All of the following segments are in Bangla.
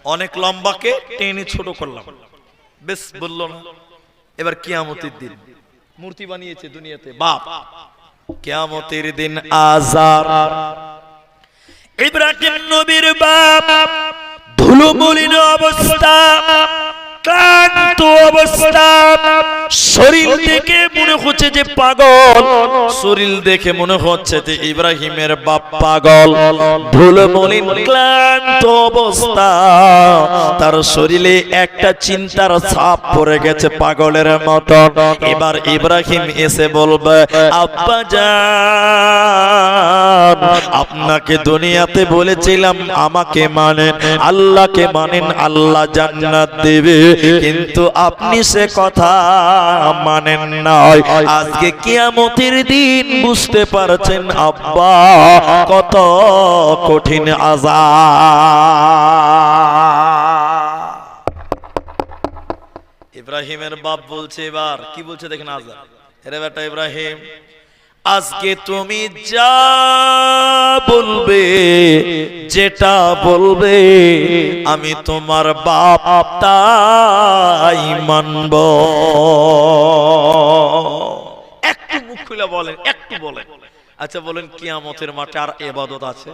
অনেক লম্বাকে টেনে ছোট করলাম, বেশ বললো না। এবার কিয়ামতের দিন মূর্তি বানিয়েছে দুনিয়াতে বাপ, কিয়ামতের দিন আযার ইব্রাহিম নবীর বাপ ধুলোমলিন অবস্থা, ক্লান্ত অবস্থা, শরীর দেখে মনে হচ্ছে যে পাগল, শরীর দেখে মনে হচ্ছে যে ইব্রাহিমের বাপ পাগল, ধুলোমলিন ক্লান্ত অবস্থা, তার শরীরে একটা চিন্তার ছাপ পড়ে গেছে পাগলের মতো। এবার ইব্রাহিম এসে বলবে, আব্বা জান, আপনাকে দুনিয়াতে বলেছিলাম আমাকে মানেন, আল্লাহকে মানেন, আল্লাহ জান্নাত দেবে, কিন্তু আপনি সে কথা মানেন না। আজকে কিয়ামতের দিন বুঝতে পারছেন আব্বা কত কঠিন আযাব। ইব্রাহিমের বাপ বলছে, এবার কি বলছে দেখেন আযাব, আরে বেটা ইব্রাহিম, আজকে তুমি যা বলবে, যেটা বলবে, আমি তোমার বাপ তাই মানব। একটু মুখ খুলে বলেন, একটু বলেন। আচ্ছা বলেন, কিয়ামতের মাঠে আর ইবাদত আছে?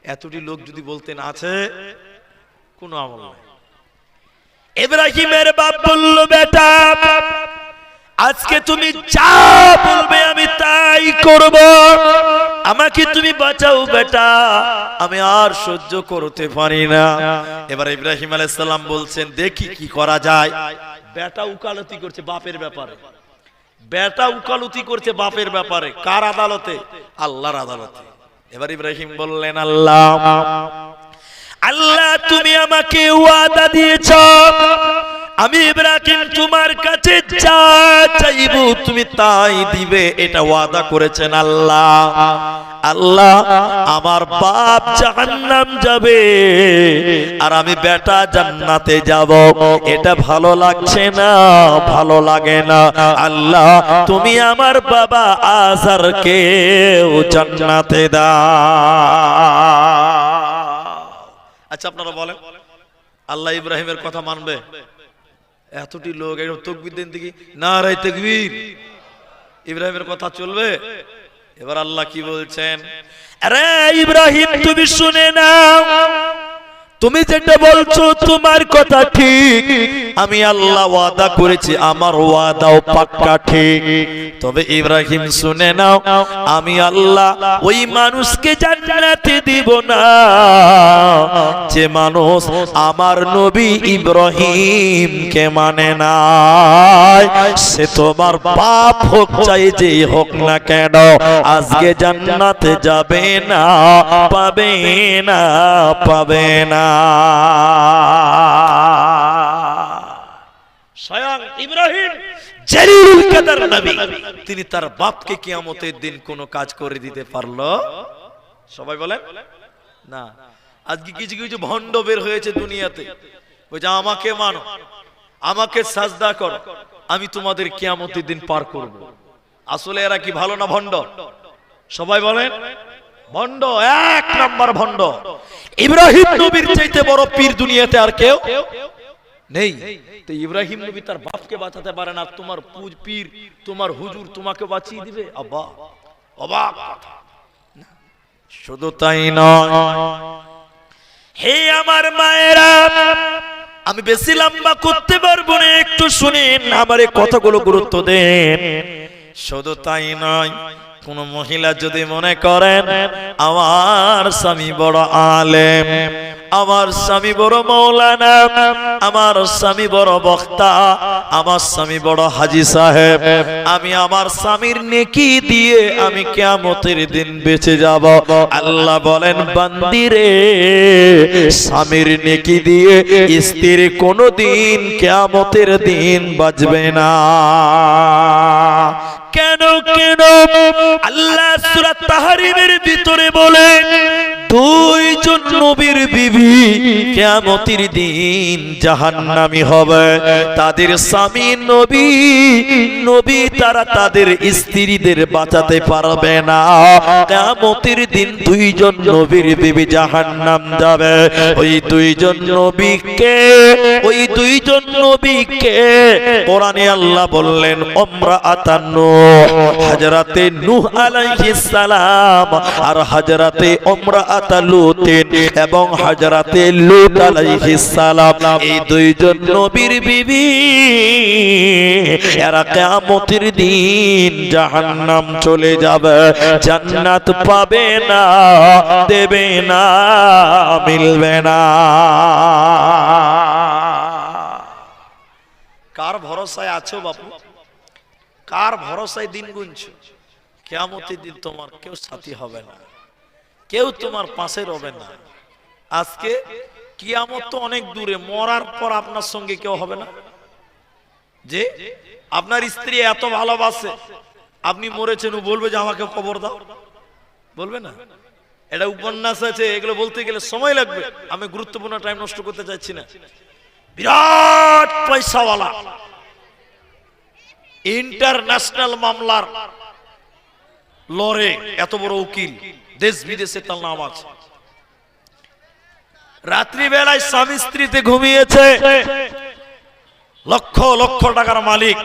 এতটি লোক যদি বলতেন আছে, কোনো আমল নাই। ইব্রাহিমের বাপ বলল, বেটা আজকে তুমি যা বলবে আমি তাই করব, আমাকে তুমি বাঁচাও বেটা, আমি আর সহ্য করতে পারি না। এবার ইব্রাহিম আলাইহিস সালাম বলছেন, দেখি কি করা যায়। বেটা উকালতি করছে বাপের ব্যাপারে, বেটা উকালতি করছে বাপের ব্যাপারে, কার আদালতে? আল্লাহর আদালতে। এবার ইব্রাহিম বললেন, আল্লাহ, আল্লাহ তুমি আমাকে ওয়াদা দিয়েছো, আমি ইব্রাহিম তোমার কাছে যা চাইবো তুমি তাই দিবে, এটা ওয়াদা করেছেন আল্লাহ। আল্লাহ, আমার বাপ জাহান্নাম যাবে আর আমি বেটা জান্নাতে যাব, এটা ভালো লাগছে না, ভালো লাগে না। আল্লাহ তুমি আমার বাবা আযারকে জান্নাতে দাও। আচ্ছা আপনারা বলেন, আল্লাহ ইব্রাহিমের কথা মানবে? এতটি লোক একদম তাকবীর দেন দেখি, নারে তাকবীর, ইব্রাহিমের কথা চলবে? এবার আল্লাহ কি বলছেন, আরে ইব্রাহিম তুমি শুনে নাও, তুমি যেটা বলছো তোমার কথা ঠিক, আমি আল্লাহ ওয়াদা করেছি, আমার ওয়াদাও পাক্কা ঠিক। তবে ইব্রাহিম শুনে নাও, আমি আল্লাহ ওই মানুষকে জান্নাতে দিব না যে মানুষ আমার নবী ইব্রাহিমকে মানে না। সে তোমার বাপ হোক, চাই যে হোক না কেন, আজকে জান্নাতে যাবে না, পাবে না, পাবে না। স্বয়ং ইব্রাহিম জলিলুল কদর নবী, তিনি তার বাপকে কিয়ামতের দিন কোন কাজ করে দিতে পারলো? সবাই বলেন না। আজকে কিছু কিছু ভণ্ড বের হয়েছে দুনিয়াতে, বলছে আমাকে মানো, আমাকে সাজদা করো, আমি তোমাদের কিয়ামতের দিন পার করব। আসলে এরা কি ভালো না ভণ্ড? সবাই বলেন ভণ্ড, এক নাম্বার ভণ্ড। ইব্রাহিম নবীর চাইতে বড় পীর দুনিয়াতে আর কেউ নেই। তো ইব্রাহিম নবী তার বাপকে বাঁচাতে পারে না, তোমার পীর, তোমার হুজুর তোমাকে বাঁচিয়ে দিবে? অবাক অবাক কথা। শুধু তাই নয়, হে আমার মায়েরা, আমি বেশি লম্বা করতে পারবো না, একটু শুনেন, আমার এই কথাগুলো গুরুত্ব দেন। শুধু তাই নয়, কোন মহিলা যদি মনে করেন আমার স্বামী বড় আলেম, আমার স্বামী বড় মাওলানা, আমার স্বামী বড় বক্তা, আমার স্বামী বড় হাজী সাহেব, আমি আমার স্বামীর নেকি দিয়ে আমি কিয়ামতের দিন বেঁচে যাব। আল্লাহ বলেন, বান্দি রে, স্বামীর নেকি দিয়ে স্ত্রীর কোনদিন কিয়ামতের দিন বাঁচবে না। কেন কেন? আল্লাহ সূরা তাহরিমের ভিতরে বলেন, দুইজন নবীর বিবি কিয়ামতের দিন জাহান্নামী হবে। তাদের স্বামী নবী তারা তাদের স্ত্রীদের বাঁচাতে পারবে না। কিয়ামতের দিন দুইজন নবীর বিবি জাহান্নাম যাবে। ওই দুইজন নবীকে কোরআনে আল্লাহ বললেন ইমরাআতান নূহ, হযরতে নূহ আলাইহিস সালাম আর হযরতে ইমরাআতা লূত এবং হযরতে লূত আলাইহিস সালাম, এই দুইজন নবীর বিবি এরা কিয়ামতের দিন জাহান্নাম চলে যাবে, জান্নাত পাবে না, দেবে না, মিলবে না। কার ভরসায় আছো বাপু? কার ভরসায় দিন গুনছো? কিয়ামতের দিন তোমার কেউ সাথী হবে না, কেউ তোমার পাশে রবে না। আজকে কিয়ামত তো অনেক দূরে, মরার পর আপনার সঙ্গে কেউ হবে না। যে আপনার স্ত্রী এত ভালোবাসে, আপনি মরেছেন, ও বলবে যে আমাকে কবর দাও? বলবে না। এটা উপন্যাস আছে, এগুলো বলতে গেলে সময় লাগবে, আমি গুরুত্বপূর্ণ টাইম নষ্ট করতে চাইছি না। বিরাট পয়সাওয়ালা, ইন্টারন্যাশনাল মামলার লড়ে এত বড় উকিল, দেশ বিদেশে তার নাম আছে। রাত্রি বেলায় স্বামী স্ত্রীতে ঘুমিয়েছে, লক্ষ লক্ষ টাকার মালিক,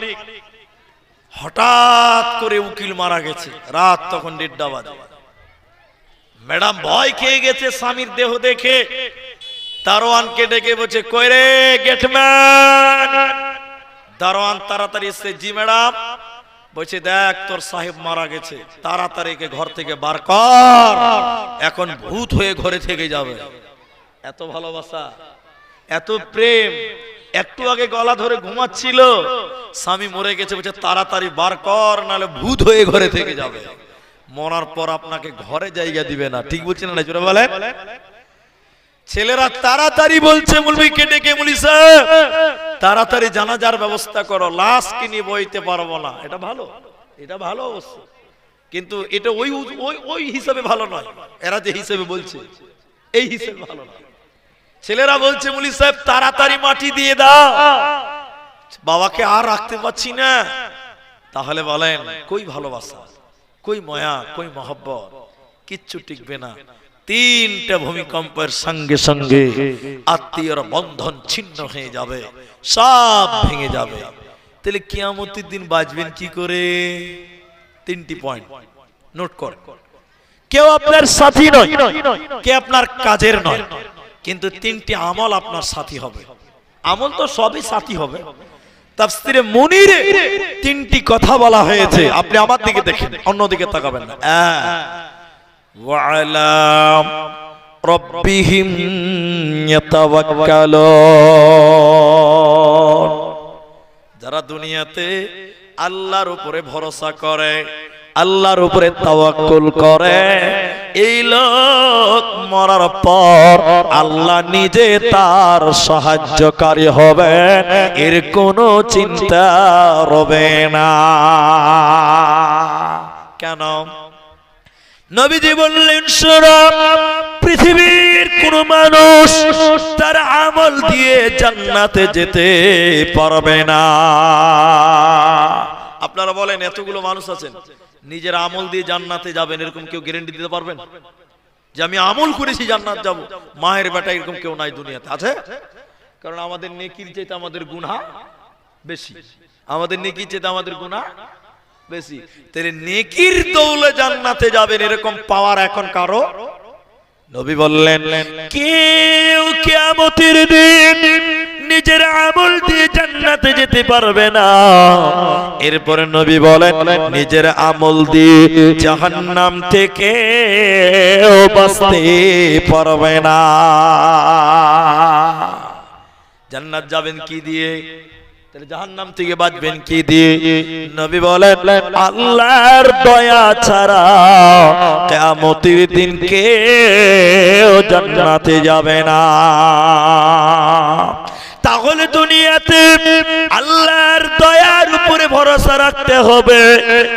হঠাৎ করে উকিল মারা গেছে। রাত তখন 1:30 বাজে। ম্যাডাম ভয় খেয়ে গেছে স্বামীর দেহ দেখে, দারোয়ানকে ডেকে বলছে, কই রে গেটম্যান? দারোয়ান তাড়াতাড়ি এসে, জি ম্যাডাম। বলছে, দেখ তোর সাহেব মারা গেছে, তাড়াতাড়ি একে ঘর থেকে বার কর, এখন ভূত হয়ে ঘরে থেকে যাবে। এত ভালোবাসা, এত প্রেম। একটু আগে গলা ধরে ঘুমাচ্ছিল, স্বামী মরে গেছে, বলছে তাড়াতাড়ি বার কর, নাহলে ভূত হয়ে ঘরে থেকে যাবে। মরার পর আপনাকে ঘরে জায়গা দিবে না। ঠিক বলছেন না? জোরে বলেন। ছেলেরা তাড়াতাড়ি বলছে মুলবিকে ডেকে, মুলি সাহেব তাড়াতাড়ি জানাজার ব্যবস্থা করো, লাশকে নিয়ে বইতে পারবো না। এটা ভালো, এটা ভালো অবশ্য, কিন্তু এটা ওই হিসাবে ভালো নয়। এরা যে হিসাবে বলছে, এই হিসাবে ভালো নয়। ছেলেরা বলছে, মুলি সাহেব তাড়াতাড়ি মাটি দিয়ে দাও, বাবাকে আর রাখতে পারছি না। তাহলে বলেন, কই ভালোবাসা, কই মায়া, কই মহব্বত? কিচ্ছু টিকবে না। 3টা ভূমিকম্পের সঙ্গে সঙ্গে আত্মীয়র বন্ধন ছিন্ন হয়ে যাবে, সব ভেঙে যাবে। তাহলে কিয়ামতের দিন বাঁচবেন কি করে? 3টি পয়েন্ট নোট কর। কেউ আপনার সাথী নয়, কে আপনার কাজের নয়, কিন্তু 3টি আমল আপনার সাথী হবে। আমল তো সবই সাথী হবে। তাফসীরে মুনিরে 3টি কথা বলা হয়েছে। আপনি আমার দিকে দেখেন, অন্যদিকে তাকাবেন না। وعلى ربهم يتوكلون, যারা দুনিয়াতে আল্লাহর উপরে ভরসা করে, আল্লাহর উপরে তাওয়াক্কুল করে, এই লোক মরার পর আল্লাহ নিজে তার সাহায্যকারী হবে, এর কোনো চিন্তা রবে না। কেন? নবীজি বললেন, শোনো, পৃথিবীর কোন মানুষ তার আমল দিয়ে জান্নাতে যেতে পারবে না। আপনারা বলেন, এতগুলো মানুষ আছেন, নিজের আমল দিয়ে জান্নাতে যাবেন, এরকম কেউ গ্যারান্টি দিতে পারবেন যে আমি আমল করেছি জান্নাত যাব? মায়ের বেটা এরকম কেউ নাই দুনিয়াতে, আছে? কারণ আমাদের নেকির চাইতে আমাদের গুনাহ বেশি, আমাদের নেকির চাইতে আমাদের গুনাহ বেশি। তাহলে নেকির দৌলে জান্নাতে যাবেন, এরকম পাওয়ার এখন কারো? নবী বললেন, কেউ কিয়ামতের দিন নিজের আমল দিয়ে জান্নাতে যেতে পারবে না। এরপরে নবী বলেন, নিজের আমল দিয়ে জাহান্নাম থেকে বাঁচতে পারবে না। জান্নাত যাবেন কি দিয়ে? তাহলে জাহান্নাম থেকে বাঁচবেন কি দিয়ে? নবী বলেন, আল্লাহর দয়া ছাড়া কিয়ামতের দিন কেউ জান্নাতে যাবে না। তাহলে দুনিয়াতে আল্লাহর দয়ার উপরে ভরসা রাখতে হবে,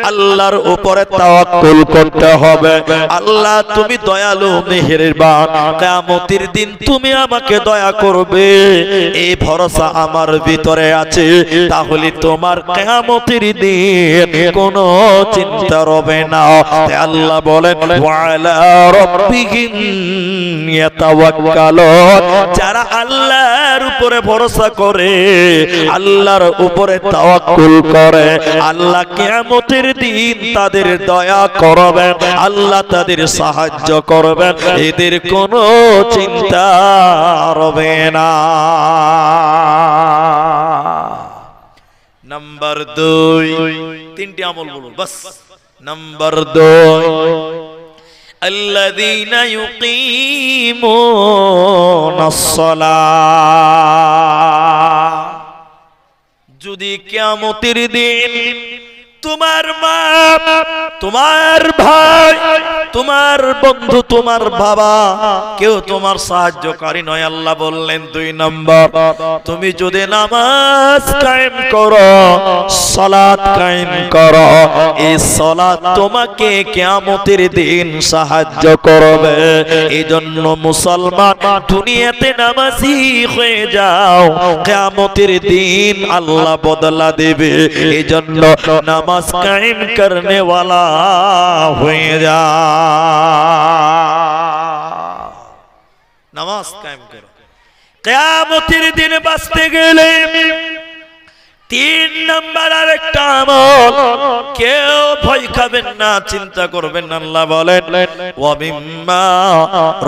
আল্লাহর উপরে তাওয়াক্কুল করতে হবে। আল্লাহ তুমি দয়ালু মেহেরবান, কিয়ামতের দিন তুমি আমাকে দয়া করবে এই ভরসা আমার ভিতরে আছে। তাহলে তোমার কিয়ামতের দিন কোনো চিন্তা রবে না। আল্লাহ বলেন ওয়ালা রাব্বিহিম ইয়াতাওয়াক্কালুন, যারা আল্লাহর উপরে ভরসা করে, আল্লাহর উপরে তাওয়াক্কুল করে, আল্লাহ কিয়ামতের দিন তাদের দয়া করবেন, আল্লাহ তাদের সাহায্য করবেন, এদের কোনো চিন্তা রবে না। নাম্বার 2, তিনটি আমল বলুন বাস। নাম্বার 2, আল্লাযীনা ইউকিমুনাস সালাহ। যদি কিয়ামতের দিন তোমার মা, তোমার ভাই, তোমার বন্ধু, তোমার বাবা কেউ তোমার সাহায্যকারী নয়, আল্লাহ বললেন 2 নম্বর, তুমি যদি নামাজ কায়েম করো, সালাত কায়েম করো, এই সালাত তোমাকে কিয়ামতের দিন সাহায্য করবে। এইজন্য মুসলমান দুনিয়াতে নামাজি হয়ে যাও, কিয়ামতের দিন আল্লাহ বদলা দেবে। এইজন্য নামাজ কায়েম করনে वाला হয়ে যা, নামাজ কায়েম করো। কিয়ামতের দিন বাঁচতে গেলে 3 নম্বর আরেকটা আমল, কেউ ভয় খাবেন না, চিন্তা করবেন না। আল্লাহ বলেন ওয়া মিম্মা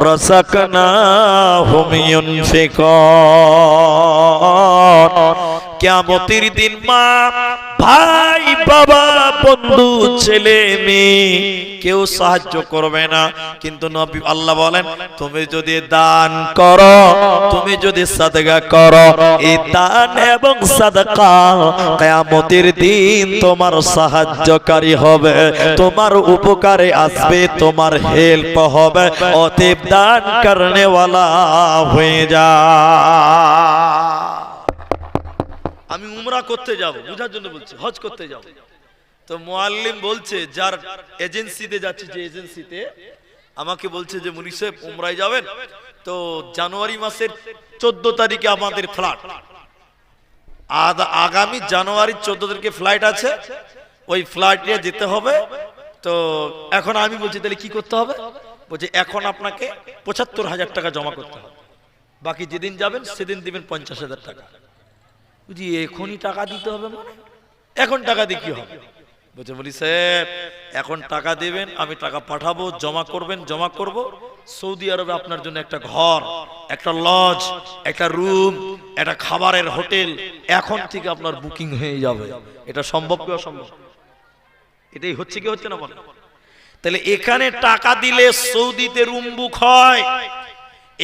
রাযাকনাহুম ইউনফিকুন। কিয়ামতের দিন মা, ভাই, বাবা, বন্ধু, ছেলে, মেয়ে কেউ সাহায্য করবে না। কিন্তু নবী আল্লাহ বলেন তুমি যদি দান করো, তুমি যদি সাদকা করো, এই দান এবং সাদকা কিয়ামতের দিন তোমার সাহায্যকারী হবে, তোমার উপকারে আসবে, তোমার হেল্প হবে। অতএব দান করনে वाला হয়ে যা। আমি উমরা করতে যাব, বুঝার জন্য বলছি, হজ করতে যাব। তো মুআল্লিম বলছে, যার এজেন্সিতে যাচ্ছে, যে এজেন্সিতে আমাকে বলছে যে মুনি সাহেব উমরায় যাবেন, তো জানুয়ারি মাসের 14 তারিখে আমাদের ফ্লাইট, আগামী জানুয়ারি 14 তারিখে ফ্লাইট আছে, ওই ফ্লাইটে যেতে হবে। তো এখন আমি বলছি তাহলে কি করতে হবে? বলছে এখন আপনাকে ৭৫,০০০ টাকা জমা করতে হবে, বাকি যেদিন যাবেন সেদিন দিবেন ৫০,০০০ টাকা। বুঝি এখনই টাকা দিতে হবে? মানে এখন টাকা দিয়ে কি হবে? বলছে বলি সাহেব এখন টাকা দেবেন, আমি টাকা পাঠাবো, জমা করবেন, জমা করব, সৌদি আরবে আপনার জন্য একটা ঘর, একটা লজ, একটা রুম, একটা খাবারের হোটেল এখন থেকে আপনার বুকিং হয়ে যাবে। এটা সম্ভব কি অসম্ভব? এটাই হচ্ছে কি হচ্ছে না বল? তাহলে এখানে টাকা দিলে সৌদিতে রুম বুক হয়,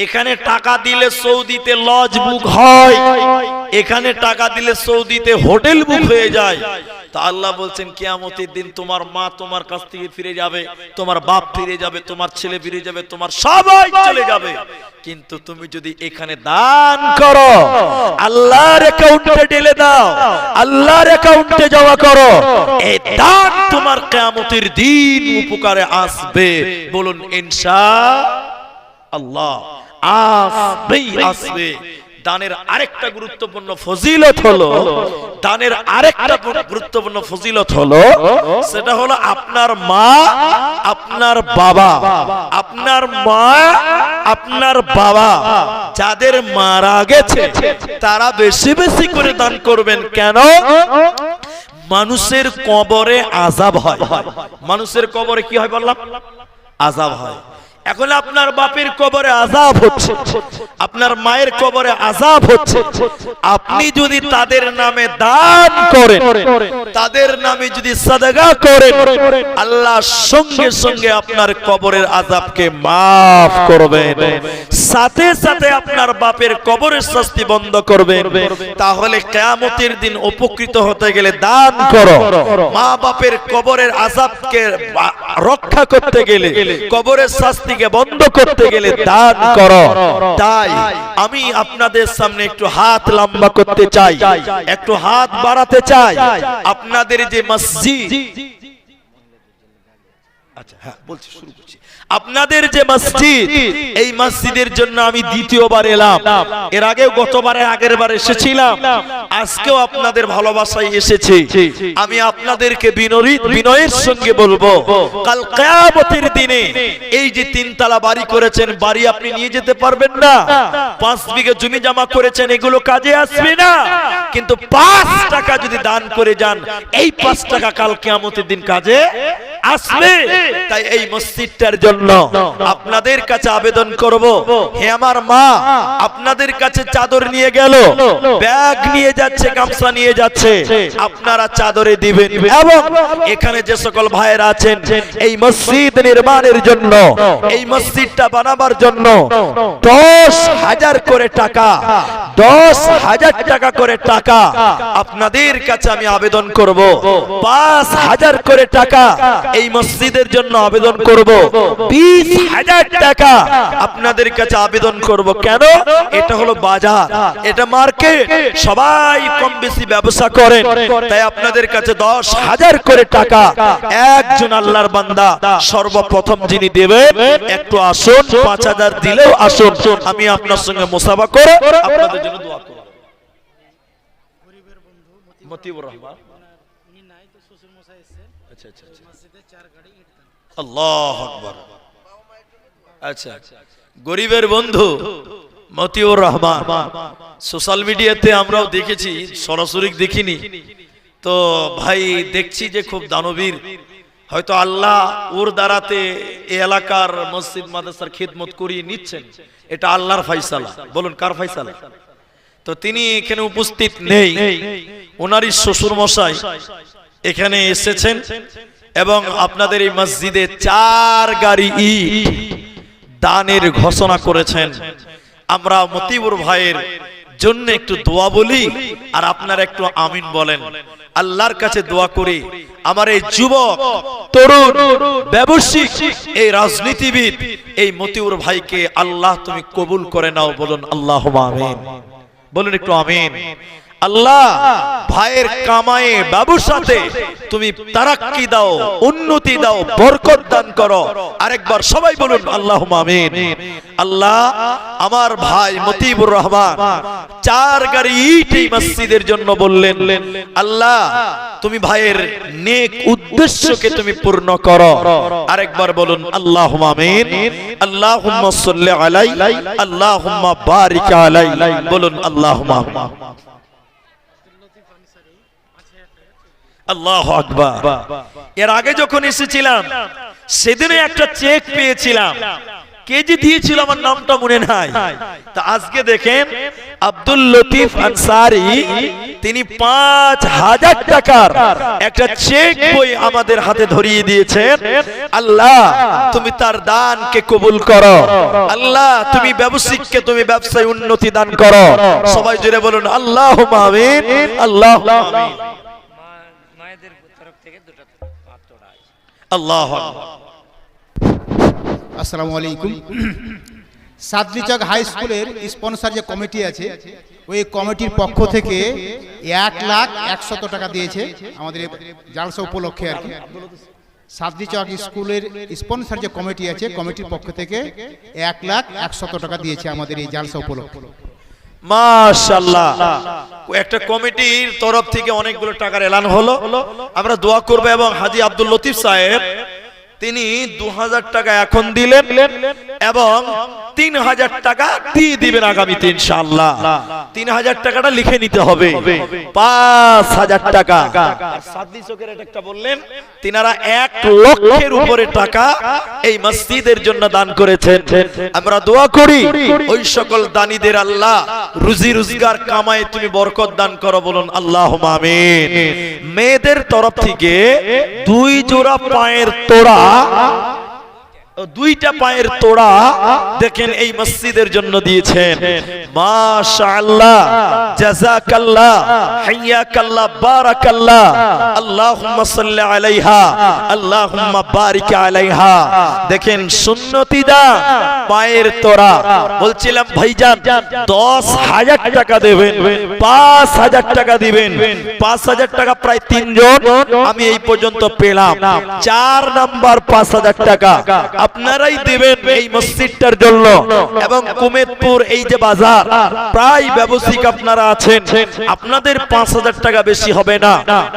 এখানে টাকা দিলে সৌদিতে লজ বুক হয়, এখানে টাকা দিলে সৌদিতে হোটেল বুক হয়ে যায়। তা আল্লাহ বলছেন কিয়ামতের দিন তোমার মা তোমার কাছ থেকে ফিরে যাবে, তোমার বাপ ফিরে যাবে, তোমার ছেলে ফিরে যাবে, তোমার সবাই চলে যাবে। কিন্তু তুমি যদি এখানে দান করো, আল্লাহর অ্যাকাউন্টে ঢেলে দাও, আল্লাহর অ্যাকাউন্টে জমা করো, এই দান তোমার কিয়ামতের দিন উপকারে আসবে। বলুন ইনশাআল্লাহ আসবেই আসবে। দানের আরেকটা গুরুত্বপূর্ণ ফজিলত হলো, দানের আরেকটা গুরুত্বপূর্ণ ফজিলত হলো, সেটা হলো আপনার মা, আপনার বাবা, আপনার মা, আপনার বাবা যাদের মারা গেছে তারা বেশি বেশি করে দান করবেন। কেন? মানুষের কবরে আযাব হয়। মানুষের কবরে কি হয় বললাম? আযাব হয়। এখন আপনার বাপের কবরে আযাব হচ্ছে, আপনার মায়ের কবরে আযাব হচ্ছে। আপনি যদি তাদের নামে দান করেন, তাদের নামে যদি সাদকা করেন, আল্লাহ সঙ্গে সঙ্গে আপনার কবরের আযাবকে maaf করবেন, সাথে সাথে আপনার বাপের কবরের শাস্তি বন্ধ করবেন। তাহলে কিয়ামতের দিন উপকৃত হতে গেলে দান করো। মা বাপের কবরের আযাবকে রক্ষা করতে গেলে, কবরের শাস্তি মস্তিকে বন্ধ করতে গেলে দান করো। তাই আমি আপনাদের সামনে একটু হাত লম্বা করতে চাই, একটু হাত বাড়াতে চাই। আপনাদের যে মসজিদ, আচ্ছা হ্যাঁ বলছি, শুরু করছি। আপনাদের যে মসজিদ, এই মসজিদের জন্য আমি দ্বিতীয়বার এলাম। এর আগেও গতবারে আগের বার এসেছিলাম, আজকেও আপনাদের ভালোবাসায় এসেছি। আমি আপনাদেরকে বিনয়ের সঙ্গে বলবো, কাল কিয়ামতের দিনে এই যে তিনতলা বাড়ি করেছেন, বাড়ি আপনি নিয়ে যেতে পারবেন না। 5 বিঘা জমি জমা করেছেন, এগুলো কাজে আসবে না। কিন্তু 5 টাকা যদি দান করে যান, এই 5 টাকা কাল কিয়ামতের দিন কাজে আসবে। তাই এই মসজিদটার জন্য আপনাদের কাছে আবেদন করব, হে আমার মা, আপনাদের কাছে চাদর নিয়ে গেল, ব্যাগ নিয়ে যাচ্ছে, গামছা নিয়ে যাচ্ছে, আপনারা চাদরে দিবেন। এবং এখানে যে সকল ভাইয়েরা আছেন, এই মসজিদ নির্মাণের জন্য, এই মসজিদটা বানাবার জন্য 10,000 করে টাকা, 10,000 টাকা করে টাকা আপনাদের কাছে আমি আবেদন করব। 5,000 করে টাকা এই মসজিদের জন্য আবেদন করব। 20,000 টাকা আপনাদের কাছে আবেদন করব। কেন? এটা হলো বাজার, এটা মার্কেট, সবাই কম বেশি ব্যবসা করেন। তাই আপনাদের কাছে 10,000 করে টাকা একজন আল্লাহর বান্দা সর্বপ্রথম যিনি দেবেন, একটু আসুন, 5,000 দিলেও আসুন, আমি আপনার সঙ্গে মুসাফা করে আপনাদের জন্য দোয়া করব। মতিউর রহমান, আচ্ছা আচ্ছা, আল্লাহু আকবার। আচ্ছা, গরিবের বন্ধু মতিউর রহমান, সোশ্যাল মিডিয়াতে আমরাও দেখেছি, সরাসরি দেখিনি। তো ভাই দেখছি যে খুব দানবীর, হয়তো আল্লাহ ওর দ্বারাতে এই এলাকার মসজিদ মাদ্রাসার খিদমত করিয়ে নিচ্ছেন। এটা আল্লাহর ফয়সালা। বলুন কার ফয়সালা? তো তিনি এখানে উপস্থিত নেই, ওনারই শ্বশুর মশাই এখানে এসেছেন এবং আপনাদের এই মসজিদে 4 গাড়ি ইট দানের ঘোষণা করেছেন। আমরা মতিউর ভাইয়ের জন্য একটু দোয়া বলি, আর আপনারা একটু আমিন বলেন। আল্লাহর কাছে দোয়া করি, আমার এই যুবক, তরুণ, ব্যবসায়িক, এই রাজনীতিবিদ, এই মতিউর ভাইকে আল্লাহ তুমি কবুল করে নাও। বলুন আল্লাহুম্মা আমিন। বলুন একটু আমিন। আল্লাহ ভাইয়ের কামায়ে ব্যবসাতে তুমি তারাক্কি দাও, উন্নতি দাও, বরকত দান করো। আরেকবার সবাই বলুন আল্লাহুম্মা আমিন। আল্লাহ আমার ভাই মতিউর রহমান 4 গাড়ি ইট এই মসজিদের জন্য বললেন, আল্লাহ তুমি ভাইয়ের নেক উদ্দেশ্যকে তুমি পূর্ণ করো। আরেকবার বলুন আল্লাহুম্মা আমিন। আল্লাহুম্মা সাল্লি আলাই, আল্লাহুম্মা বারিক আলাই। বলুন আল্লাহুম্মা আমিন। আল্লাহু আকবার। এর আগে যখন এসেছিলাম সেদিনে একটা চেক পেয়েছিলাম, কে যে দিয়েছিল আমার নামটা মনে নাই। তা আজকে দেখেন আব্দুল লতিফ আনসারী তিনি 5,000 টাকার একটা চেক বই আমাদের হাতে ধরিয়ে দিয়েছেন। আল্লাহ তুমি তার দানকে কবুল করো। আল্লাহ তুমি ব্যবসায়িককে তুমি ব্যবসায় উন্নতি দান করো। সবাই জোরে বলুন আল্লাহুম্মা আমিন। আল্লাহুম্মা আমিন। আল্লাহু আকবার। আসসালামু আলাইকুম। সাদলিচক হাই স্কুলের স্পন্সর যে কমিটি আছে, ওই কমিটির পক্ষ থেকে 1,01,000 টাকা দিয়েছে আমাদের জালসা উপলক্ষে আর কি। সাদলিচক স্কুলের স্পন্সর যে কমিটি আছে, কমিটির পক্ষ থেকে 1,01,000 টাকা দিয়েছে আমাদের এই জালসা উপলক্ষে। মাশাআল্লাহ, একটা কমিটির তরফ থেকে অনেকগুলো টাকার এলান হলো। আমরা দোয়া করব। এবং হাজী আব্দুল লতিফ সাহেব তিনি 2,000 টাকা এখন দিলেন এবং 3,000 টাকা দিয়ে দিবেন আগামীতে ইনশাআল্লাহ। 3,000 টাকাটা লিখে নিতে হবে, 5,000 টাকা। আর সাদলি চকের একটা বললেন, তিনারা 1 লক্ষের উপরে টাকা এই মসজিদের জন্য দান করেছেন। আমরা দোয়া করি ওই সকল দানীদের আল্লাহ রুজি রোজগার কামায় তুমি বরকত দান করো। বলুন আল্লাহুম্মা আমিন। মেয়েদের তরফ থেকে 2 জোড়া পায়ের তোড়া, 2টা পায়ের তোড়া দেখেন এই মসজিদের জন্য দিয়েছেন। মাশাআল্লাহ, জাযাকাল্লাহ, হাইয়াকাল্লাহ, বারাকাল্লাহ, আল্লাহুম্মা সাল্লি আলাইহা, আল্লাহুম্মা বারিক আলাইহা। দেখেন সুন্নতি দান, পায়ের তোরা। বলছিলাম ভাইজান 10,000 টাকা দেবেন, 5,000 টাকা দিবেন। 5,000 টাকা প্রায় 3 জন আমি এই পর্যন্ত পেলাম। 4 নাম্বার 5,000 টাকা আপনারাই দিবেন এই মসজিদটার জন্য। এবং কুমেদপুর এই যে বাজার, প্রায় ব্যবসায়িক আপনারা আছেন, আপনাদের 5,000 টাকা বেশি হবে না।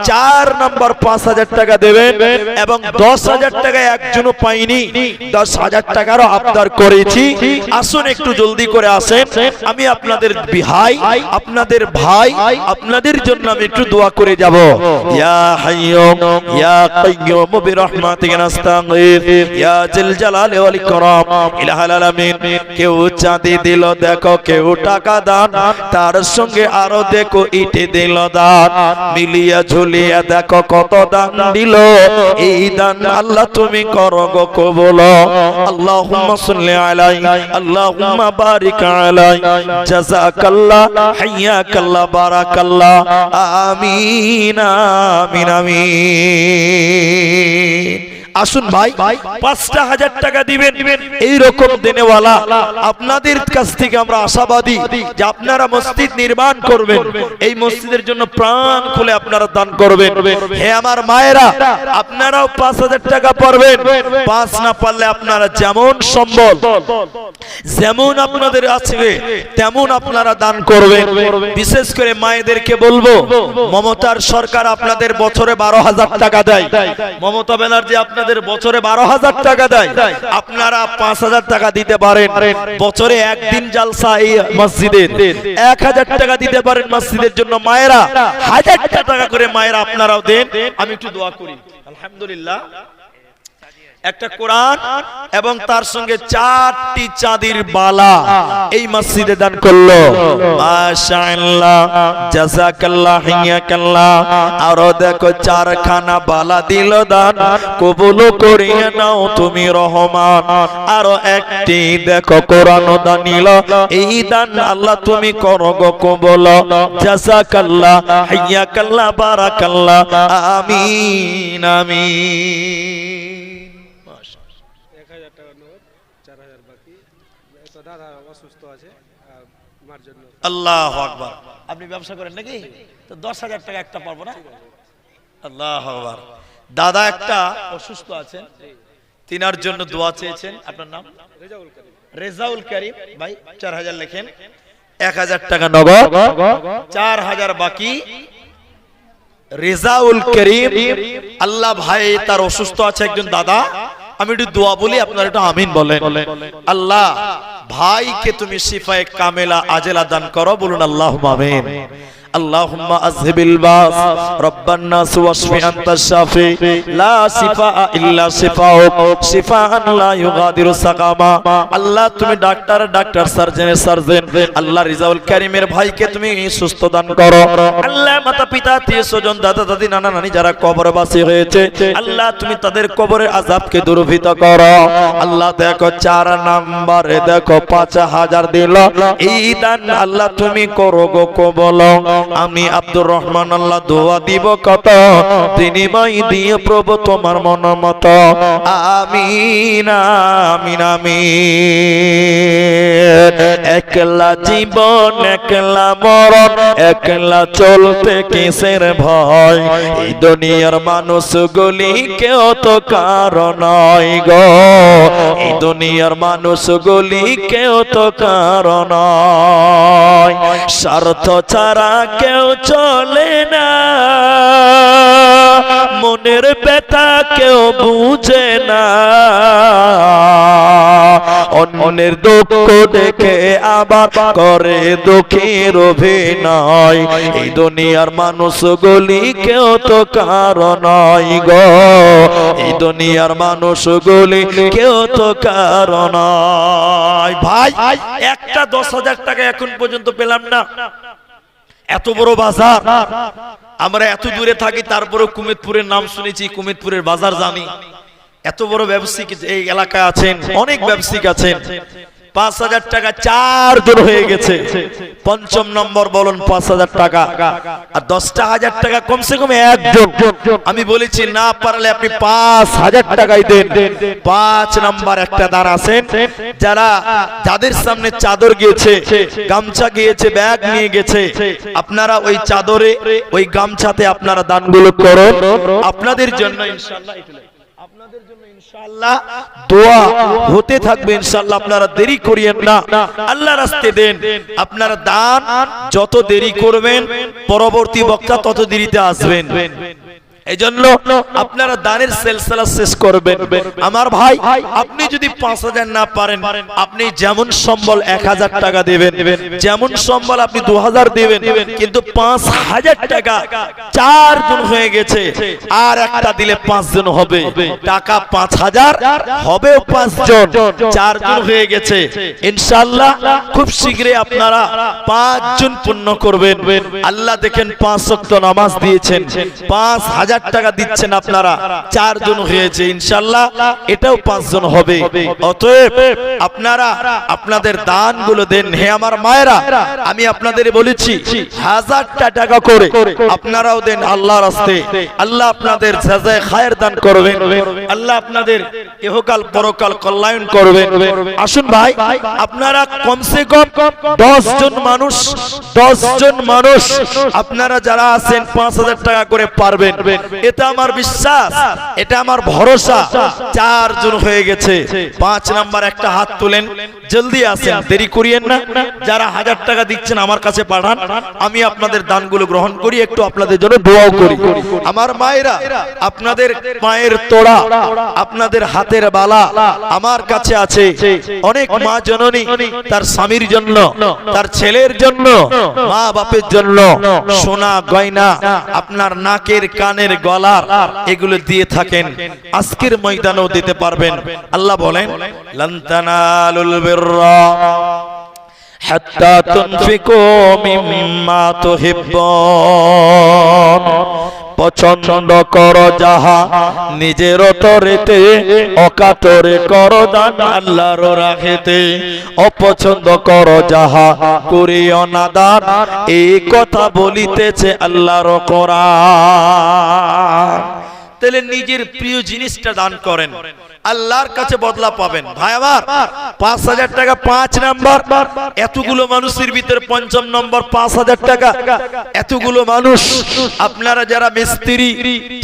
4 নাম্বার 5,000 টাকা দেবেন। এবং 10,000 টাকা একজনও পাইনি, 10,000 টাকারও আবদার করেছি। আসুন একটু জলদি করে আসেন, আমি আপনাদের ভাই, আপনাদের ভাই, আপনাদের জন্য আমি একটু দোয়া করে যাব। ইয়া হাইয়্যু ইয়া কাইয়্যুম বিরহমাতিকা নাস্তাগীথ ইয়া জিল জালালি ওয়াল ইকরাম ইলাহাল আলামিন। কেউ চাঁদি দিল দেখো, কেউ টাকা দান, তার সঙ্গে আরো দেখো ইটে দিল দান। মিলিয়া ঝুলিয়া দেখো কত দান দিল, এই দান আল্লাহ তুমি করো গো কবুল। আল্লাহুম্মা সাল্লি আলাইহি, আল্লাহুম্মা বারিক আলাইহি, জাযাকাল্লাহ, হাইয়াকাল্লাহ, বারাকাল্লাহ। আমিন আমিন আমিন। আসুন ভাই, 5,000 টাকা দিবেন। এইরকম দেনেওয়ালা আপনাদের কাছ থেকে আমরা আশাবাদী যে আপনারা মসজিদ নির্মাণ করবেন, এই মসজিদের জন্য প্রাণ খুলে আপনারা দান করবেন। হে আমার মায়েরা, আপনারাও 5,000 টাকা পারবেন। 5 না পারলে আপনারা যেমন সম্বল, যেমন আপনাদের আছে তেমন আপনারা দান করবেন। বিশেষ করে মায়েদেরকে বলবো, মমতার সরকার আপনাদের বছরে 12,000 টাকা দেয়। মমতা ব্যানার্জি আপনাদের বছরে 12,000 টাকা দেয়। আপনারা 5,000 টাকা দিতে পারেন। বছরে একদিন জালসা এই মসজিদের 1,000 টাকা দিতে পারেন মসজিদের জন্য। মায়েরা 1,000 টাকা করে মায়েরা আপনারাও দেন। আমি একটু দোয়া করি। আলহামদুলিল্লাহ, একটা কোরআন এবং তার সঙ্গে 4টি চাঁদির বালা এই মসজিদে দান করলো। মাশাআল্লাহ, জাযাকাল্লাহ, হাইয়াকাল্লাহ। আর দেখো 4খানা বালা দিল দান, কবুল করিয়ে নাও তুমি রহমান। আর একটি দেখো কোরআন দান নিল, এই দান আল্লাহ তুমি করো গো কবুল। জাযাকাল্লাহ, হাইয়াকাল্লাহ, বারাকাল্লাহ। আমিন আমিন। আল্লাহু আকবার। আপনি ব্যবসা করেন নাকি? তো 10,000 টাকা একটা পাবো না? আল্লাহু আকবার। দাদা একটা অসুস্থ আছেন, তিনার জন্য দোয়া চেয়েছেন। আপনার নাম? রেজাউল করিম ভাই। 4,000 লেখেন, 1,000 টাকা নগদ, 4,000 বাকি। রেজাউল করিম, আল্লাহ ভাই তার অসুস্থ আছে একজন দাদা, আমি একটু দোয়া বলি, আপনারা একটু আমিন বলেন। আল্লাহ ভাইকে তুমি শিফায়ে কামেলা আজেলা দান করো, বলুন আল্লাহুম্মা আমিন। اللهم اذهب الباس رب الناس واشف انت الشافي لا شفاء الا شفاؤك شفاء لا يغادر سقما। আল্লাহ তুমি ডাক্তার সার্জনের সার্জন, আল্লাহ রিজাউল কারীমের ভাইকে তুমি সুস্থ দান করো। আল্লাহ মাতা পিতা আত্মীয় স্বজন দাদা দাদি নানা নানি যারা কবরবাসী হয়েছে, আল্লাহ তুমি তাদের কবরের আযাবকে দূরীভূত করো। আল্লাহ দেখো 4 নম্বরে দেখো 5,000 দিল, এই দান আল্লাহ তুমি করো গো কবুল। আমি আব্দুর রহমান আল্লাহ দোয়া দিব কত, বিনিময় দিয়ে প্রভু তোমার মন মতো। আমিন আমিন আমিন। একলা জীবন একলা মরণ, একলা চলতে কিসের ভয়, এই দুনিয়ার মানুষগুলি কেউ তো কারো নয় গো, এই দুনিয়ার মানুষগুলি কেউ তো কারো নয়। স্বার্থ ছাড়া কেউ চলে না, মনের ব্যথা কেউ বুঝে না, অন্যের দুঃখ দেখে আবার করে দুঃখের অভিনয়, এই দুনিয়ার মানুষগুলি কেউ তো কারো নয় গো, এই দুনিয়ার মানুষগুলি কেউ তো কারো নয়। ভাই একটা 10,000 টাকা এখন পর্যন্ত পেলাম না। এত বড় বাজার, আমরা এত দূরে থাকি, তারপরে কুমেদপুরের নাম শুনেছি, কুমেদপুরের বাজার জানি। এত বড় ব্যবসায়িক এই এলাকায় আছেন, অনেক ব্যবসায়িক আছেন, 5,000 টাকা 4 জন হয়ে গেছে। পঞ্চম নম্বর বলুন 5,000 টাকা, আর 10,000 টাকা কমসে কম একজন। আমি বলেছি না পারলে আপনি 5,000 টাকাই দেন। 5 নম্বর একটা দান আছেন, যাদের সামনে চাদর গিয়েছে, গামছা গিয়েছে, ব্যাগ নিয়ে গেছে, আপনারা ওই চাদরে ওই গামছাতে আপনারা দানগুলো করুন। আপনাদের জন্য ইনশাআল্লাহ দোয়া হতে থাকবে ইনশাআল্লাহ। আপনারা দেরি করিয়েন না, আল্লাহর রাস্তায় দেন। আপনারা দান যত দেরি করবেন পরবর্তী বক্তা তত দেরিতে আসবেন। এইজন্য আপনারা দানের সিলসিলা শেষ করবেন। আমার ভাই, আপনি যদি 5,000 না পারেন, আপনি যেমন সম্বল 1,000 টাকা দেবেন, যেমন সম্বল আপনি 2,000 দেবেন, কিন্তু 5,000 টাকা 4 জন হয়ে গেছে, আর একটা দিলে 5 জন হবে। টাকা 5,000 হবে 5 জন, 4 জন হয়ে গেছে। ইনশাআল্লাহ খুব শীঘ্রই আপনারা 5 জন পূর্ণ করবেন। আল্লাহ দেখেন 5 ওয়াক্ত নামাজ দিয়েছেন, 5,000 টাকা দিচ্ছেন আপনারা, 4 জন হয়েছে। ইনশাআল্লাহ এটাও 5 জন হবে। অতএব আপনারা আপনাদের দানগুলো দেন। হে আমার মায়েরা, আমি আপনাদের বলেছি 1000 টাকা করে আপনারাও দেন আল্লাহর রাস্তায়। আল্লাহ আপনাদের জাযায়ে খায়ের দান করবেন, আল্লাহ আপনাদের ইহকাল পরকাল কল্যাণ করবেন। আসুন ভাই, আপনারা কমসে কম 10 জন মানুষ আপনারা যারা আছেন 5,000 টাকা করে পারবেন। এটা আমার বিশ্বাস, এটা আমার ভরসা। 4 জন হয়ে গেছে। 5 নাম্বার একটা হাত তুলেন, জলদি আসেন, দেরি করিয়েন না। যারা 1000 টাকা দিচ্ছেন আমার কাছে পাঠান, আমি আপনাদের দানগুলো গ্রহণ করি, একটু আপনাদের জন্য দোয়াও করি। আমার মায়েরা, আপনাদের পায়ের তোড়া, আপনাদের হাতের বালা আমার কাছে আছে। অনেক মা জননী তার স্বামীর জন্য, তার ছেলের জন্য, মা বাপের জন্য সোনা গয়না, আপনার নাকের কানের গলার এগুলো দিয়ে থাকেন। আজকের ময়দানেও দিতে পারবেন। আল্লাহ বলেন, লান তানালুল বিররা হাত্তা তুনফিকু মিম্মা তুহিব্বুন। পছন্দ করো যাহা নিজের তরেতে, অকাতরে করো দান আল্লাহর রাহেতে। অপছন্দ করো যাহা করিও না দান, এই কথা বলিতেছে আল্লাহর কোরআন। তাহলে নিজের প্রিয় জিনিসটা দান করেন, আল্লাহর কাছে বদলা পাবেন। ভাই আমার, 5,000 টাকা 5 নাম্বার। এতগুলো মানুষের ভিতরে 5ম নম্বর 5,000 টাকা। এতগুলো মানুষ, আপনারা যারা মিস্ত্রি,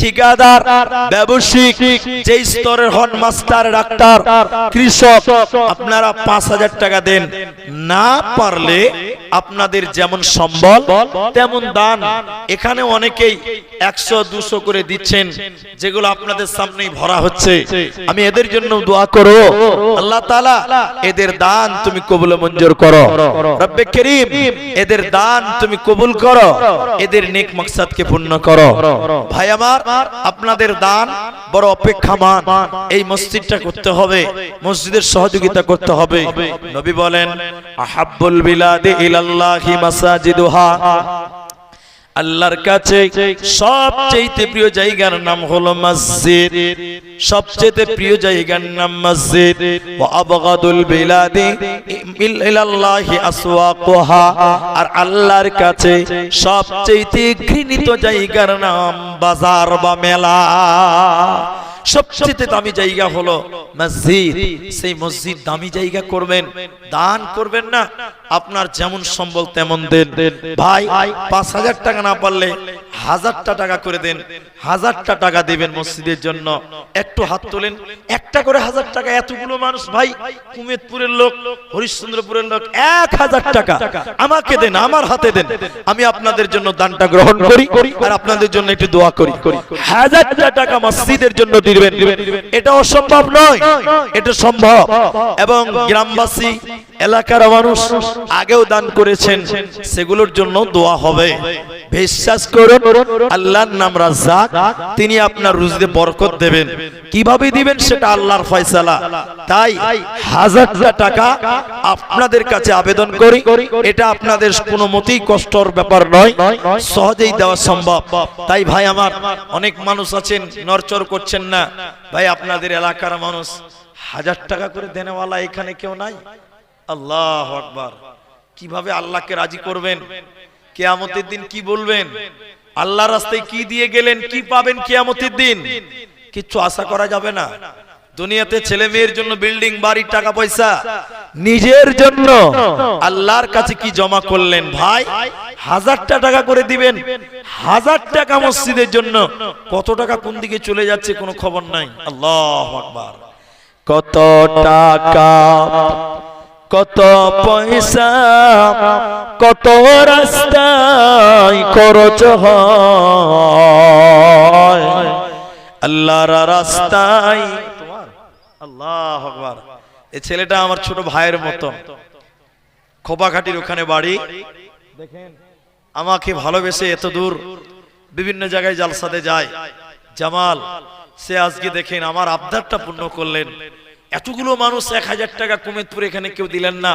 ঠিকাদার, ব্যবসায়িক, যে স্তরের হন, মাস্টার, ডাক্তার, কৃষক, আপনারা 5,000 টাকা দেন। না পারলে আপনাদের যেমন সম্বল তেমন দান। এখানে অনেকেই 100-200 করে দিচ্ছেন, যেগুলো আপনাদের সামনেই ভরা হচ্ছে। আমি এদের জন্য দোয়া করো, আল্লাহ তাআলা এদের দান তুমি কবুল মঞ্জুর করো। রব্বে করিম এদের দান তুমি কবুল করো, এদের নেক মাকসাদকে পূর্ণ করো। ভাই আমার, আপনাদের দান বড় অপেক্ষামান। এই মসজিদটা করতে হবে, মসজিদের সহযোগিতা করতে হবে। নবী বলেন, আহাব্বুল বিলাদি ইলাল্লাহি মাসাজিদুহা। আল্লাহর কাছে সবচেয়ে প্রিয় জায়গার নাম হলো মসজিদ। সবচেয়ে প্রিয় জায়গার নাম মসজিদ। ওয়া আবগাদুল বিলাদি ইলাল্লাহি আসওয়াকুহা। আর আল্লাহর কাছে সবচেয়ে ঘৃণিত জায়গার নাম বাজার বা মেলা। সবচেয়ে দামি জায়গা হলো মসজিদ। সেই মসজিদ দামি জায়গা করবেন, দান করবেন না। আপনার যেমন সম্বল তেমন দেন। ভাই, 5,000 টাকা না পারলে 1000টা টাকা করে দেন। 1000টা টাকা দিবেন মসজিদের জন্য। একটু হাত তোলেন, একটা করে 1000 টাকা। এতগুলো মানুষ ভাই, কুমেদপুরের লোক, হরিশ্চন্দ্রপুরের লোক, 1000 টাকা আমাকে দেন, আমার হাতে দেন। আমি আপনাদের জন্য দানটা গ্রহণ করি, আর আপনাদের জন্য একটু দোয়া করি। 1000টা টাকা মসজিদের জন্য দিবেন। এটা অসম্ভব নয়, এটা সম্ভব। এবং গ্রামবাসী, এলাকার মানুষ আগেও দান করেছেন, সেগুলোর জন্য দোয়া হবে। বিশ্বাস করুন, আল্লাহর নাম রাজ্জাক, তিনি আপনার রুজিতে বরকত দেবেন। কিভাবে দিবেন সেটা আল্লাহর ফয়সালা। তাই 1000টা টাকা আপনাদের কাছে আবেদন করি। এটা আপনাদের কোনো মতেই কষ্টর ব্যাপার নয়, সহজেই দেওয়া সম্ভব। তাই ভাই আমার, অনেক মানুষ আছেন নড়চড় করছেন না। ভাই, আপনাদের এলাকার মানুষ 1000 টাকা করে দেনেওয়ালা এখানে কেউ নাই? আল্লাহু আকবার। কিভাবে আল্লাহকে রাজি করবেন, কিয়ামতের দিন কি বলবেন, আল্লাহর রাস্তায় কি দিয়ে গেলেন, কি পাবেন কিয়ামতের দিন, কিচ্ছু আশা করা যাবে না। দুনিয়াতে ছেলে মেয়ের জন্য বিল্ডিং, বাড়ি, টাকা পয়সা, নিজের জন্য আল্লাহর কাছে কি জমা করলেন ভাই? 1000 টাকা করে দিবেন, 1000 টাকা মসজিদের জন্য, কত টাকা কোন দিকে চলে যাচ্ছে কোনো খবর নাই। আল্লাহু আকবার। কত টাকা, কত পয়সা, কত রাস্তায় খরচ হয় আল্লাহর রাস্তায় তোমার। আল্লাহু আকবার। এই ছেলেটা আমার ছোট ভাইয়ের মতো, খোপাঘাটির ওখানে বাড়ি। দেখেন আমাকে ভালোবেসে এত দূর বিভিন্ন জায়গায় জালসাতে যায়। জামাল, সে আজকে দেখেন আমার আবদারটা পূর্ণ করলেন। এতগুলো মানুষ 1000 টাকা কুমেতপুর এখানে কেউ দিলেন না।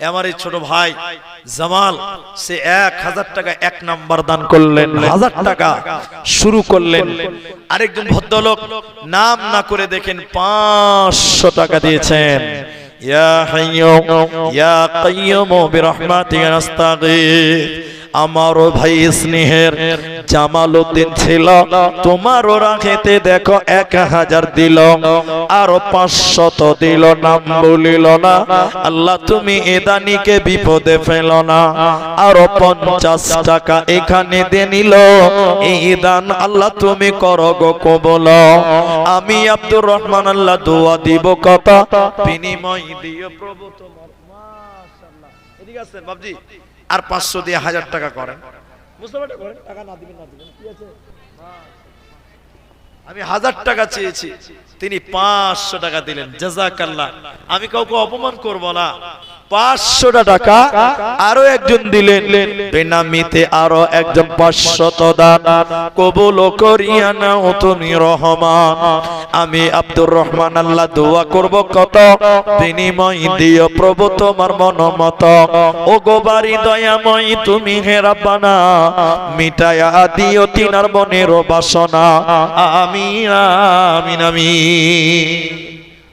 আমার এই ছোট ভাই জামাল, সে 1000 টাকা 1 নাম্বার দান করলেন, 1000 টাকা শুরু করলেন। আরেকজন ভদ্রলোক নাম না করে দেখেন 500 টাকা দিয়েছেন। ইয়া হাইয়্যু ইয়া কাইয়্যুম বিরহমাতিকা নাস্তাগীথ। আমারও ভাই স্নেহের জামালউদ্দিন ছিল, তোমারও রাখেতে দেখো 1000 দিল, আরো 500 দিল, নাম বলিল না। আল্লাহ তুমি এদানিকে বিপদে ফেল না। আরো 50 টাকা এখানে দিয়ে নিল। এই দান আল্লাহ তুমি করো গো কবুল। আমি আব্দুর রহমান আল্লাহ দোয়া দিব কত, বিনিময় দিও প্রভু তোমার। মাশাআল্লাহ। এদিকে আসেন বাবজি, আর 500 দিয়ে 1000 টাকা করেন। মুসলমানটা করেন, টাকা না দিবেন না দিবেন, কি আছে? আমি 1000 টাকা চেয়েছি, তিনি 500 টাকা দিলেন। জাযাকাল্লাহ। আমি কাউকে অপমান করব না। 500 টাকা আরো একজন দিলেন, বেনামিতে আরো একজন 500 দান কবুল করিয়া নাও তুমি রহমান। আমি আব্দুর রহমান আল্লাহ দোয়া করব কত, বিনিময় দিও প্রভু তোমার মনোমত। ও গো বাড়ি দয়াময় তুমি হে রাব্বানা, মিটায়া দিও তিনার মনের বাসনা। আমিন আমিন আমিন।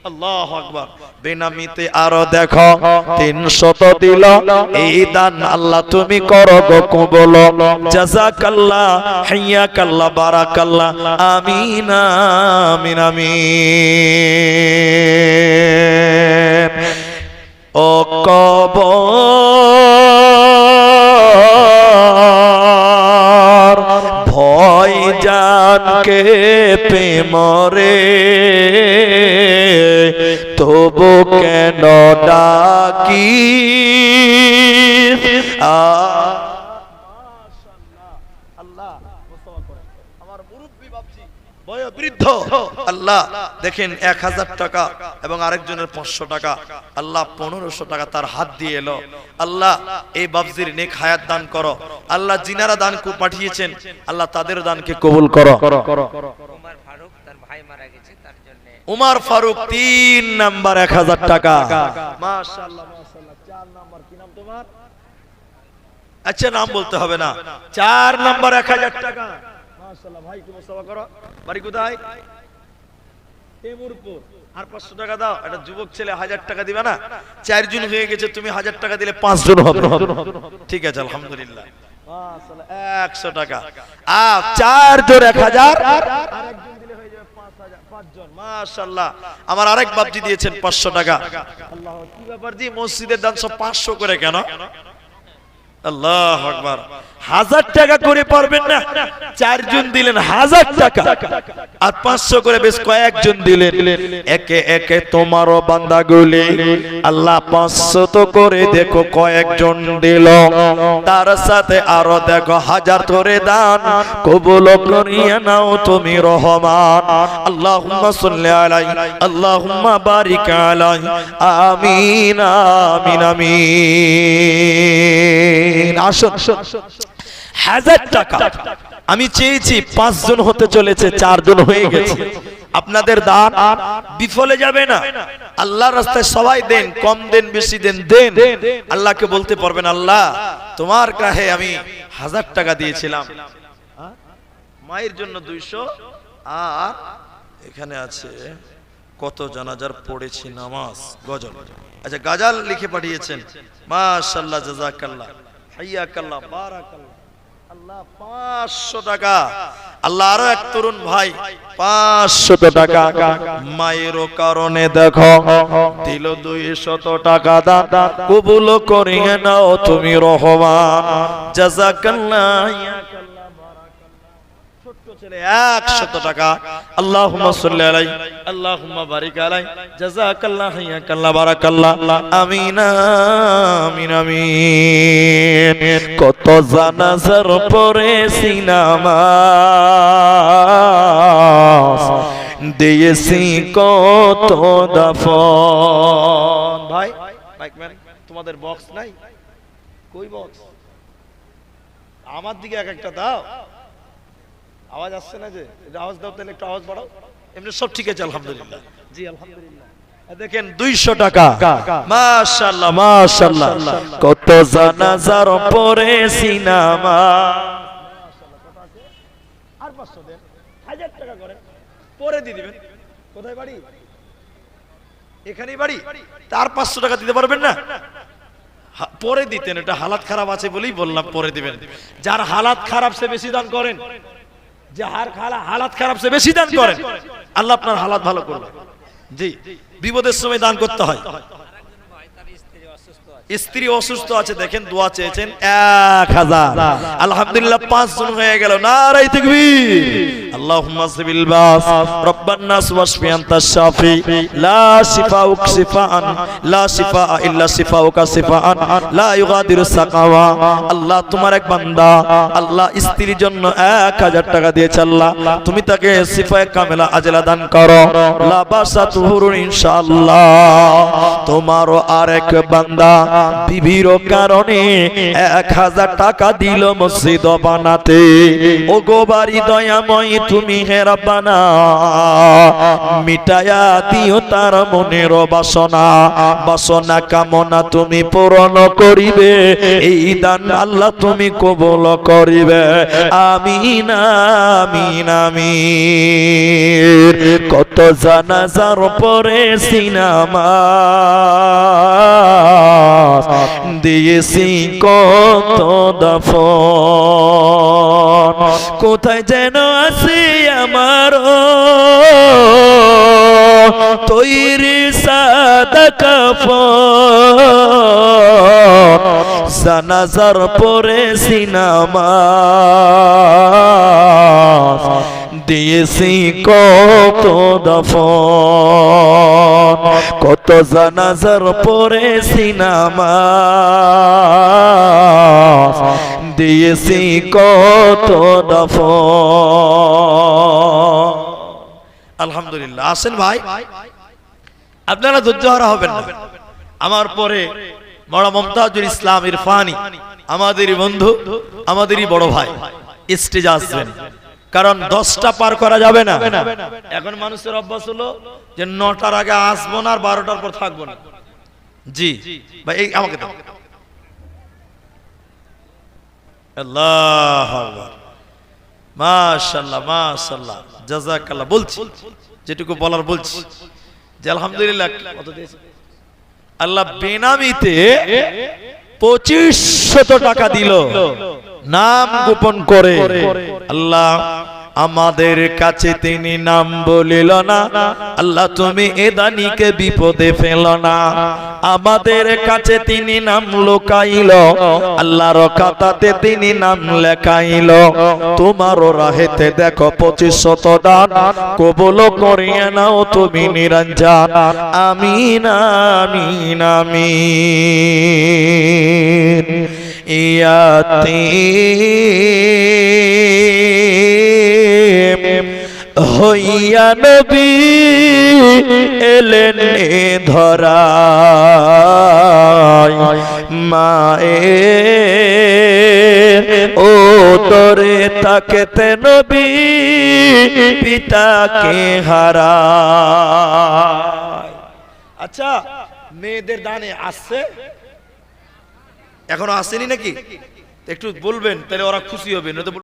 আল্লাহু আকবার। বেনামিতে আরো দেখো 300 দিল। এই দান আল্লাহ তুমি করো গো কবুল। জাযাকাল্লাহ, হাইয়াকাল্লাহ, বারাকাল্লাহ। আমিন আমিন আমিন। ও কবর ভয় জানকে প্রেমরে, তবু কেন ডাকি? বয়োবৃদ্ধ আল্লাহ দেখেন 1000 টাকা এবং আরেকজনের 500 টাকা, আল্লাহ 1500 টাকা তার হাত দিয়ে এলো। আল্লাহ এই বাবজির নেক হায়াত দান করো। আল্লাহ জিনারা দান পাঠিয়েছেন, আল্লাহ তাদের দানকে কবুল করো। উমর ফারুক 3 নাম্বার 1000 টাকা। মাশাআল্লাহ মাশাআল্লাহ। 4 নাম্বার কি নাম তোমার? আচ্ছা নাম বলতে হবে না। 4 নাম্বার 1000 টাকা। মাশাআল্লাহ ভাই, তুমি সেবা করো। বাড়ি কোথায়? তেমুরপুর। আর 500 টাকা দাও। এটা যুবক ছেলে 1000 টাকা দিবা না? 4 জন হয়ে গেছে, তুমি 1000 টাকা দিলে 5 জন হবে। ঠিক আছে আলহামদুলিল্লাহ। মাশাআল্লাহ 100 টাকা। 4 জন 1000, আর একজন দিলে হয়ে যাবে 5000, 5 জন। মাশাআল্লাহ। আমার আরেক বাপজি দিয়েছেন 500 টাকা। আল্লাহ, কি ব্যাপার জি, মসজিদের দান সব 500 করে কেন? আল্লাহু আকবার। 1000 টাকা করে পারবেন না? 4 জন দিলেন 1000 টাকা, আর 500 করে বেশ কয়েকজন দিলেন। একে একে তোমারও বান্দাগুলি আল্লাহ 500 তো করে দেখো কয়েকজন দিল, তার সাথে আরো দেখো 1000 করে দান কবুল করিয়া নাও তুমি রহমান। আল্লাহুম্মা সাল্লি আলাইহি, আল্লাহুম্মা বারিক আলাইহি। আমিন আমিন আমিন। আসুন, 1000 টাকা আমি চেয়েছি, 5 জন হতে চলেছে, 4 জন হয়ে গেছে। আপনাদের দান বিফলে যাবে না। আল্লাহর রাস্তায় সবাই দেন, কম দেন বেশি দেন, দেন। আল্লাহকে বলতে পারবেন, আল্লাহ তোমার কাছে আমি 1000 টাকা দিয়েছিলাম, মায়ের জন্য 200, আর এখানে আছে কত জানাজার পড়েছি নামাজ গজল। আচ্ছা গাজাল লিখে পাঠিয়েছেন, মাশাআল্লাহ জাযাকাল্লাহ হাইয়াকাল্লাহ বারাকাল্লাহ। আল্লাহ 500 টাকা। আল্লাহ আরো এক তরুণ ভাই 500 টাকা মায়েরও কারণে দেখো দিল 200 টাকা দান, কবুল করিয়ে নাও তুমি রহমান জাযাকাল্লাহ। ছোট্ট ছেলে 100 টাকা, আল্লাহুম্মা সাল্লি আলাইহি আল্লাহুম্মা বারিক আলাইহি জাযাকাল্লাহ হাইয়াকাল্লাহ বারাকাল্লাহ। আমিন আমিন আমিন। কত জানাজার পড়েছি নামাজ, দিয়েছি কত দাফন। ভাই মাইকম্যান তোমাদের বক্স নাই? কই বক্স? আমার দিকে এক একটা দাও। আওয়াজ আসছে না যে? আওয়াজ দাও, তাহলে একটু আওয়াজ বাড়াও। এমনি সব ঠিক আছে আলহামদুলিল্লাহ। জি আলহামদুলিল্লাহ। দেখেন 200 টাকা, মাশাআল্লাহ মাশাআল্লাহ। কত জানাজার পড়েছি নামাজ, আর 500 দেন, 1000 টাকা করে পরে দিয়ে দিবেন। কোথায় বাড়ি? এখানেই বাড়ি। তার 500 টাকা দিতে পারবেন না? পরে দিতেন, এটা হালাত খারাপ আছে বলেই বললাম পরে দিবেন। যার হালাত খারাপ সে বেশি দান করেন, যে হালাত খারাপ সে বেশি দান করেন, আল্লাহ আপনার হালাত ভালো করবে। জি, বিপদের সময় দান করতে হয়। স্ত্রী অসুস্থ আছে, দেখেন দোয়া চেয়েছেন 1000, আলহামদুলিল্লাহ 5 জন হয়ে গেল। নারায়ে তাকবীর। আল্লাহুম্মা সিবিল বাস রব্বান নাস ওয়াশফি আনতাশ শাফি লা শিফাউকা শিফাআন লা শিফা ইল্লা শিফাউকা শিফাআন লা ইউগাদিরু সাকাওয়া। আল্লাহ তোমার এক বান্দা আল্লাহ স্ত্রীর জন্য 1000 টাকা দিয়েছে, আল্লাহ তুমি তাকে শিফায়ে কামেলা আজলা দান করো, লা বাসা তুহুরুন ইনশাআল্লাহ। তোমারও আরেক বান্দা বিবির কারণে 1000 টাকা দিল মসজিদ বানাতে। ও গো বাড়ি দয়াময় তুমি হে রব্বানা মিটায়া দিও তার মনের বাসনা, বাসনা কামনা তুমি পূরণ করিবে, এই দান আল্লাহ তুমি কবুল করিবে। আমিন আমিন আমিন। কত জানাজার পড়েছি নামাজ, দিয়েছি কত দাফন। কোথায় যেন আছে আমার তৈরি সাদা কাফন, জানাজার পড়েছি নামাজ, দিয়েছি কত দাফন। কত জানাজার পড়েছি নামাজ, দিয়েছি কত দাফন। আলহামদুলিল্লাহ। আসেন ভাই, আপনারা ধৈর্য হারা হবেন না। আমার পরে বড় মুমতাজুল ইসলাম ইরফানি আমাদেরই বন্ধু, আমাদেরই বড় ভাই স্টেজে আসবেন, কারণ 10টা পার করা যাবে না। এখন মানুষের অভ্যাস হলো যে 9টার আগে আসবো না আর 12টার পর থাকবো না। জি ভাই, এই আমাকে দাও। আল্লাহু আকবার, মাশাআল্লাহ মাশাআল্লাহ জাযাকাল্লাহ। বলছি যেটুকু বলার বলছি যে আলহামদুলিল্লাহ কত দিয়েছে আল্লাহ বেনামিতে 2500 টাকা দিল, নাম গোপন করে। আল্লাহ আমাদের কাছে তিনি নাম বলিল না, আল্লাহ তুমি এ দানিকে বিপদে ফেল না। আমাদের কাছে তিনি নাম লুকাইল, আল্লাহর খাতাতে তিনি নাম লেখাইল। তোমার রাহেতে দেখো 2500 দান কবুল করিয়ে নাও তুমি নিরঞ্জন। আমিন আমিন আমিন। ইয়াতি হইয়া নবী এলেন ধরায়, মায়ের ও তোরে তাকেতে নবী পিতাকে হারায়। আচ্ছা, মেয়েদের দানে আসছে, এখনো আসেনি নাকি? একটু বলবেন, তাহলে ওরা খুশি হবে।